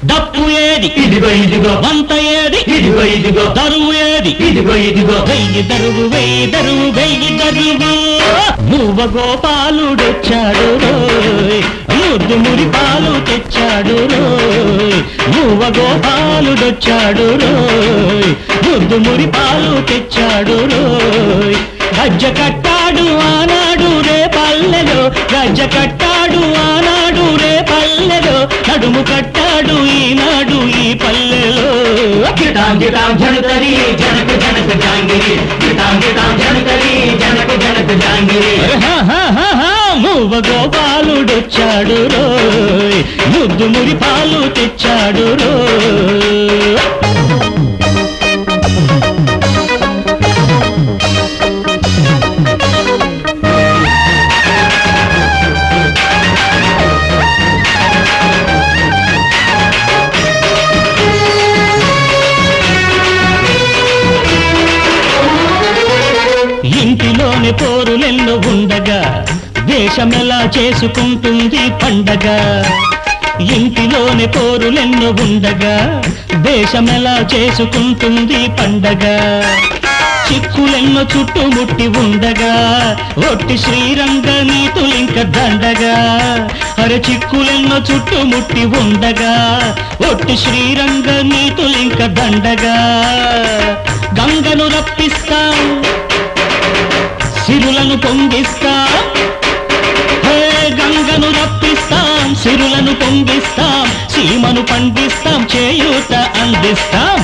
డప్పు ఏది ఇదిగో ఇదిగో వంత ఏది ఇదిగో ఇదిగో దరువు ఏది ఇదిగో ఇదిగో వెయ్యి దరువు వెయ్యి దరువు వెయ్యి దరువు మూవ గోపాలుడొచ్చాడు రోయ్ ముద్దు మురి పాలు తెచ్చాడు రోయ్ మూవ గోపాలుడొచ్చాడు రోయ్ ముద్దు మురి పాలు తెచ్చాడు రోయ్ గజ్జ కట్టాడు ఆనాడు రే పల్లెలో గజ్జ కట్టాడు ఆనాడు రే పల్లెలో నడుము కట్టాడు ఈనాడు ఈ పల్లెలో గిటాం గిటాం జనకరి జనక జనక జాంగిరి గిటాం గిటాం జనకరి జనక జనక జాంగిరి మూవ గోపాలుడొచ్చాడు రోయ్ ముద్దు మురి పాలు తెచ్చాడు రోయ్ ఇంటిలోని పోరులెన్నో ఉండగా దేశమెలా చేసుకుంటుంది పండగ ఇంటిలోని పోరులెన్నో ఉండగా దేశమెలా చేసుకుంటుంది పండగ చిక్కులెన్నో చుట్టుముట్టి ఉండగా ఒట్టి శ్రీరంగ నీతులింక దండగా అరే చిక్కులెన్నో చుట్టుముట్టి ఉండగా ఒట్టి శ్రీరంగ నీతులింక దండగా గంగను రప్పిస్తాం సిరులను పొంగిస్తాం గంగను రప్పిస్తాం సిరులను పొంగిస్తాం సీమను పండిస్తాం చేయూత అందిస్తాం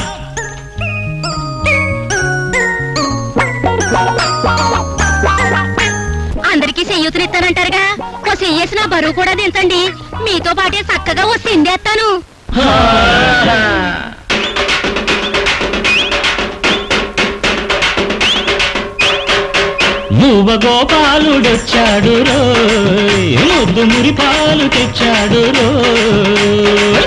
అందరికీ చేయూతనిస్తానంటారుగా ఓ చెయ్యేసిన బరువు కూడా దించండి మీతో పాటే చక్కగా ఓ సిందేస్తాను మూవ గోపాలుడొచ్చాడు రోయ్ ముద్దు మురి పాలు తెచ్చాడు రోయ్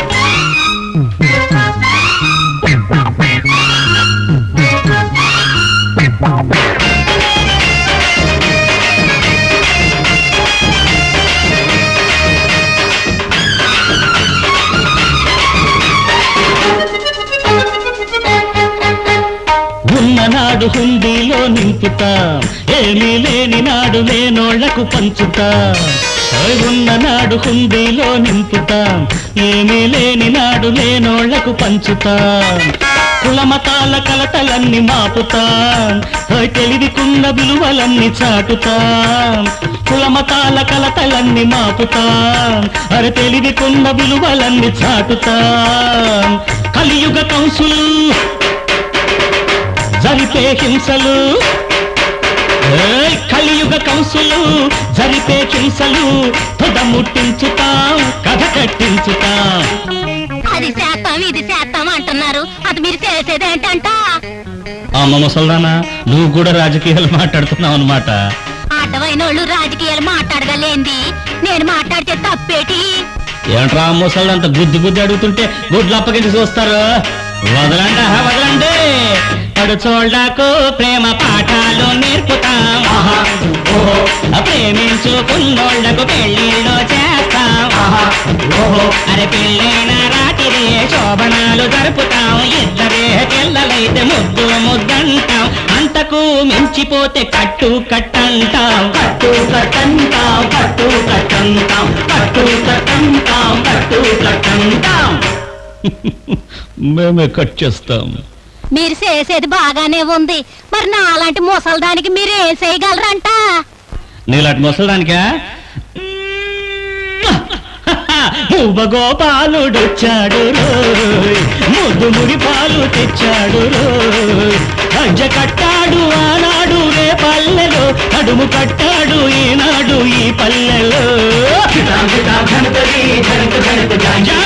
ఉన్ననాడు హుండీలో నింపుతాం ఏమీ లేని నాడు లేనోళ్లకు పంచుతాం ఉన్ననాడు హుండీలో నింపుతాం ఏమీ లేని నాడు లేనోళ్లకు పంచుతాం కులమతాల కలతలన్నీ మాపుతాం తెలివికున్న విలువలన్నీ చాటుతాం కులమతాల కలతలన్నీ మాపుతాం అరే తెలివికున్న విలువలన్నీ చాటుతాం కలియుగ కౌసులు జరిపే హింసలు కలియుగ కంసులు జరిపే హింసలు తొడ ముట్టించుతాం కథ కట్టించుతాం అది చేస్తాం ఇది చేస్తాం అంటున్నారు అది మీరు చేసేదేంటంట అమ్మ ముసల్దానా నువ్వు కూడా రాజకీయాలు మాట్లాడుతున్నావు అన్నమాట అడ్డమైన వాళ్ళు రాజకీయాలు మాట్లాడగలేంది నేను మాట్లాడితే తప్పేటి ఏంట్రా ముసల్దంత గుద్ది గుద్ది అడుగుతుంటే గుడ్లు అప్పగించి చూస్తారు వదలండి వదలండి పడుచోళ్లకు ప్రేమ పాఠాలు నేర్పుతాం ప్రేమించుకున్నోళ్లకు పెళ్లిళ్ళు చేస్తాం అరే పెళ్ళైన రాత్రి శోభనాలు జరుపుతాం ఇద్దరే పిల్లలైతే ముద్దు ముద్దంటాం అంతకు మించిపోతే కట్టు కట్టంటాం కట్టు కట్టంటాం కట్టు కట్టంటాం కట్టు కట్టంటాం కట్టు కట్టంటాం మేమే కట్ చేస్తాం మీరు చేసేది బాగానే ఉంది మరి నా అలాంటి ముసల్దానికి మీరు ఏం చేయగలరంట నీలాంటి ముసల్దానికా మూవ గోపాలుడొచ్చాడు రోయ్ ముద్దు మురి పాలు తెచ్చాడు రోయ్ గజ్జ కట్టాడు ఆనాడు రే పల్లెలో నడుము కట్టాడు ఈనాడు ఈ పల్లెలో గిటాం గిటాం జనకరి జనక జనక జాంగిరి